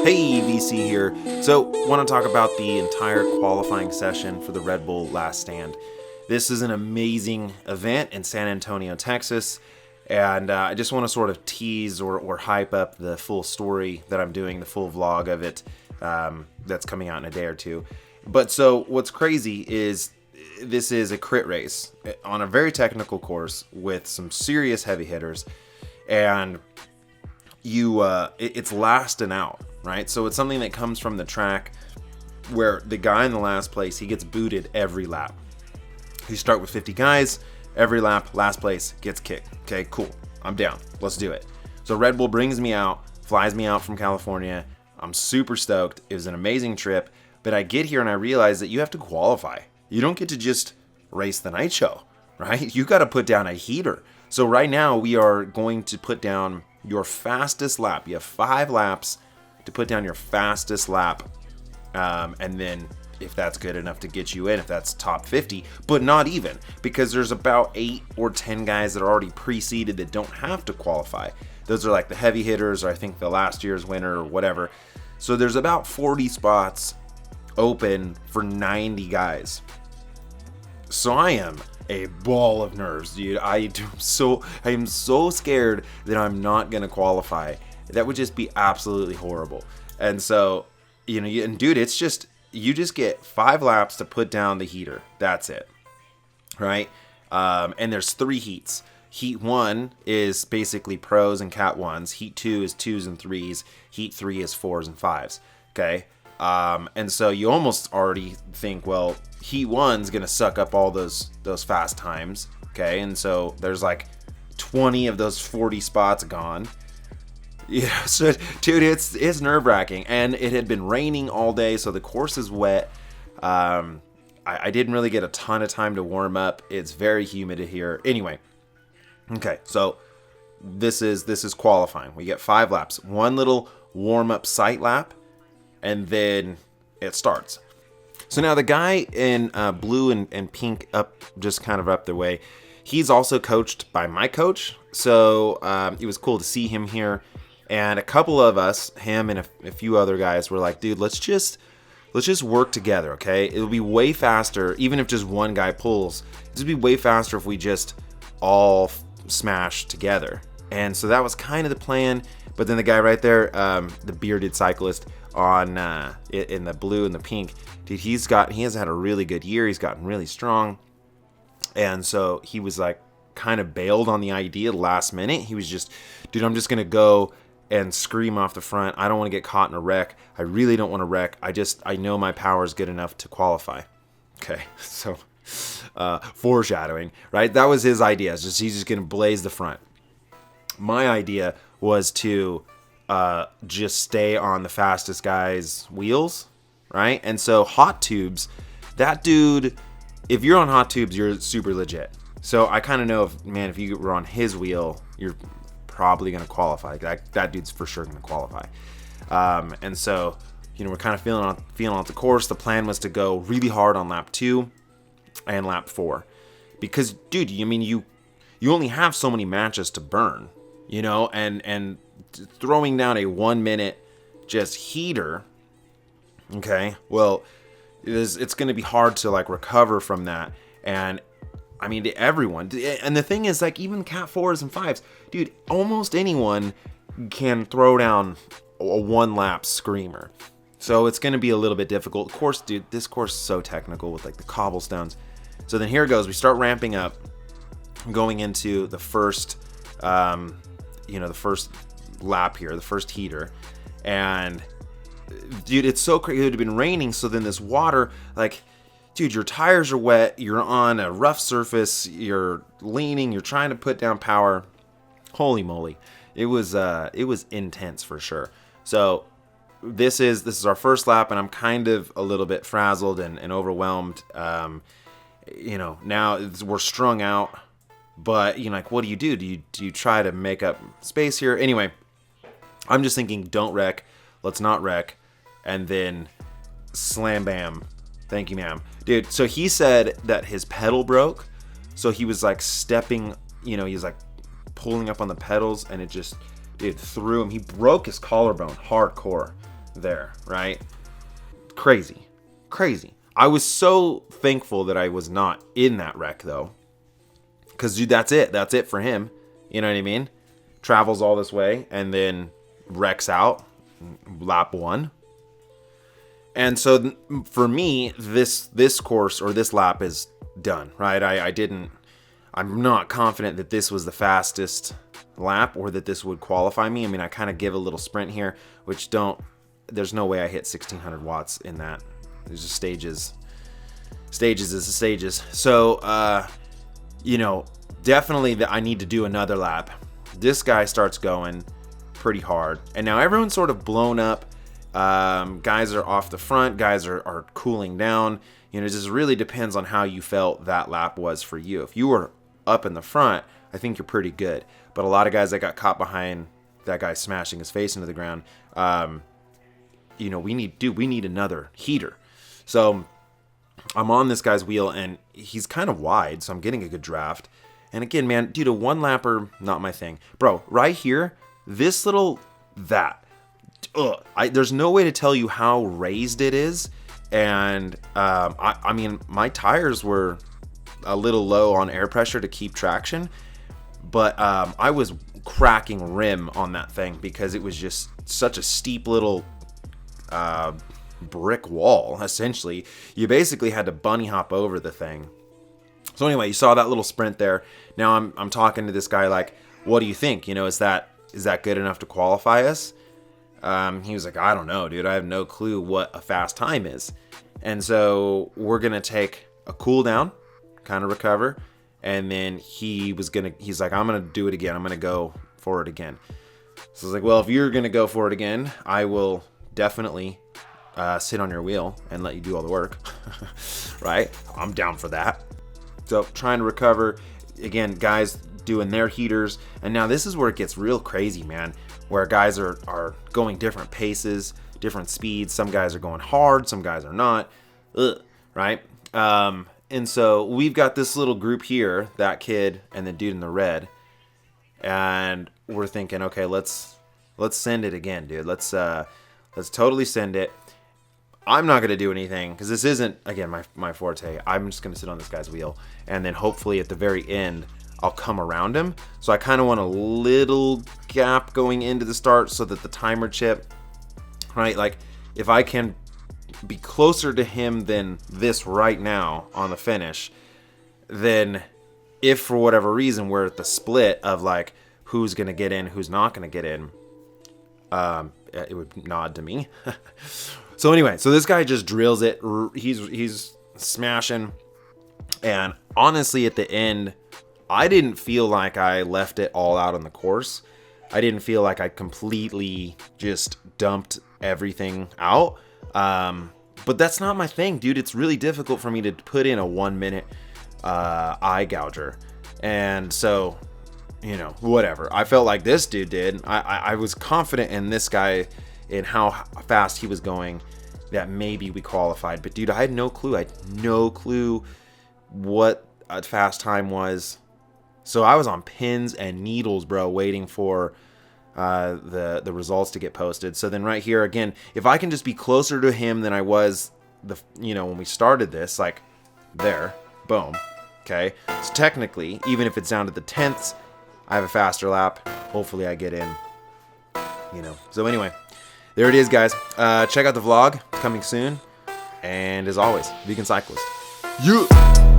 Hey, VC here. So, want to talk about the entire qualifying session for the Red Bull Last Stand. This is an amazing event in San Antonio, Texas, and I just want to sort of tease or hype up the full story that I'm doing, the full vlog of it that's coming out in a day or two. But so, what's crazy is this is a crit race on a very technical course with some serious heavy hitters, and it's last and out, right? So it's something that comes from the track where the guy in the last place, he gets booted every lap. You start with 50 guys, every lap, last place gets kicked. Okay, cool. I'm down. Let's do it. So Red Bull brings me out, flies me out from California. I'm super stoked. It was an amazing trip, but I get here and I realize that you have to qualify. You don't get to just race the night show, right? You got to put down a heater. So right now we are going to put down your fastest lap. You have 5 laps to put down your fastest lap. And then if that's good enough to get you in, if that's top 50, but not even, because there's about 8 or 10 guys that are already pre-seeded that don't have to qualify. Those are like the heavy hitters, or I think the last year's winner or whatever. So there's about 40 spots open for 90 guys. So I am a ball of nerves, dude. I am so scared that I'm not gonna qualify. That would just be absolutely horrible. And so, dude, it's just, you just get 5 laps to put down the heater. That's it, right? And there's 3 heats. Heat 1 is basically pros and cat 1s. Heat 2 is 2s and 3s. Heat 3 is 4s and 5s. Okay. And so you almost already think, well, Heat 1's gonna suck up all those fast times, okay? And so there's like 20 of those 40 spots gone. Yeah, so dude, it's nerve-wracking, and it had been raining all day, so the course is wet. I didn't really get a ton of time to warm up. It's very humid here. Anyway, okay, so this is qualifying. We get 5 laps, 1 little warm-up sight lap, and then it starts. So now the guy in blue and pink up, just kind of up the way, he's also coached by my coach. So it was cool to see him here. And a couple of us, him and a few other guys, were like, dude, let's just work together, okay? It'll be way faster, even if just one guy pulls. It'll be way faster if we just all smash together. And so that was kind of the plan. But then the guy right there, the bearded cyclist on in the blue and the pink, dude, he has had a really good year. He's gotten really strong. And so he was like kind of bailed on the idea last minute. He was just, dude, I'm just going to go and scream off the front. I don't want to get caught in a wreck. I really don't want to wreck. I know my power is good enough to qualify. Okay, so foreshadowing, right? That was his idea. He's just going to blaze the front. My idea was to just stay on the fastest guy's wheels, right? And so hot tubes, that dude, if you're on hot tubes, you're super legit. So I kind of know if you were on his wheel, you're probably going to qualify. That dude's for sure going to qualify. And so, we're kind of feeling out the course. The plan was to go really hard on lap 2 and lap 4, because, dude, you only have so many matches to burn, and throwing down a 1 minute just heater. Okay, well, it's going to be hard to like recover from that. And I mean, to everyone. And the thing is, like, even cat 4s and 5s, dude, almost anyone can throw down a 1 lap screamer. So it's going to be a little bit difficult. Of course, dude, this course is so technical with like the cobblestones. So then here it goes. We start ramping up, going into the first, the first lap here, the first heater. And dude, it's so crazy. It had been raining, so then this water, like, dude, your tires are wet, you're on a rough surface, you're leaning, you're trying to put down power. Holy moly. It was intense for sure. So this is our first lap, and I'm kind of a little bit frazzled and overwhelmed. Now we're strung out, but like, what do you do? Do you try to make up space here? Anyway, I'm just thinking, don't wreck. Let's not wreck. And then slam bam. Thank you, ma'am. Dude, so he said that his pedal broke. So he was like stepping, he was like pulling up on the pedals, and it just, threw him. He broke his collarbone hardcore. there, right? Crazy. Crazy. I was so thankful that I was not in that wreck, though. Because, dude, that's it. That's it for him. You know what I mean? Travels all this way and then wrecks out. Lap 1. And so, for me, this course or this lap is done, right? I'm not confident that this was the fastest lap or that this would qualify me. I mean, I kind of give a little sprint here, which there's no way I hit 1600 watts in that. There's just stages is the stages. So, definitely I need to do another lap. This guy starts going pretty hard. And now everyone's sort of blown up. Guys are off the front. Guys are cooling down. It just really depends on how you felt that lap was for you. If you were up in the front, I think you're pretty good. But a lot of guys that got caught behind that guy smashing his face into the ground, we need another heater. So I'm on this guy's wheel, and he's kind of wide, so I'm getting a good draft. And again, man, dude, a one lapper, not my thing. Bro, right here, there's no way to tell you how raised it is. And I mean, my tires were a little low on air pressure to keep traction, but I was cracking rim on that thing because it was just such a steep little brick wall. Essentially, you basically had to bunny hop over the thing. So anyway, you saw that little sprint there. Now I'm talking to this guy like, what do you think? Is that good enough to qualify us? He was like, I don't know, dude. I have no clue what a fast time is. And so we're gonna take a cool down, kind of recover, and then he's like, I'm gonna do it again. I'm gonna go for it again. So I was like, well, if you're gonna go for it again, I will definitely sit on your wheel and let you do all the work. Right? I'm down for that. So trying to recover again, guys doing their heaters, and now this is where it gets real crazy, man, where guys are going different paces, different speeds. Some guys are going hard, some guys are not. Right? And so we've got this little group here, that kid and the dude in the red, and we're thinking, okay, let's send it again, dude. Let's totally send it. I'm not going to do anything because this isn't, again, my forte. I'm just going to sit on this guy's wheel, and then hopefully at the very end, I'll come around him. So I kind of want a little gap going into the start so that the timer chip, right? Like, if I can be closer to him than this right now on the finish, then if for whatever reason we're at the split of like who's going to get in, who's not going to get in, it would nod to me. So anyway, so this guy just drills it. He's smashing. And honestly, at the end, I didn't feel like I left it all out on the course. I didn't feel like I completely just dumped everything out. But that's not my thing, dude. It's really difficult for me to put in a 1 minute eye gouger. And so, whatever. I felt like this dude did. I was confident in this guy, in how fast he was going, that maybe we qualified. But dude, I had no clue. I had no clue what a fast time was. So I was on pins and needles, bro, waiting for the results to get posted. So then right here again, if I can just be closer to him than I was when we started this, like there, boom. Okay. So technically, even if it's down to the tenths, I have a faster lap. Hopefully I get in. So anyway, there it is, guys. Check out the vlog. It's coming soon. And as always, vegan cyclist. Yeah.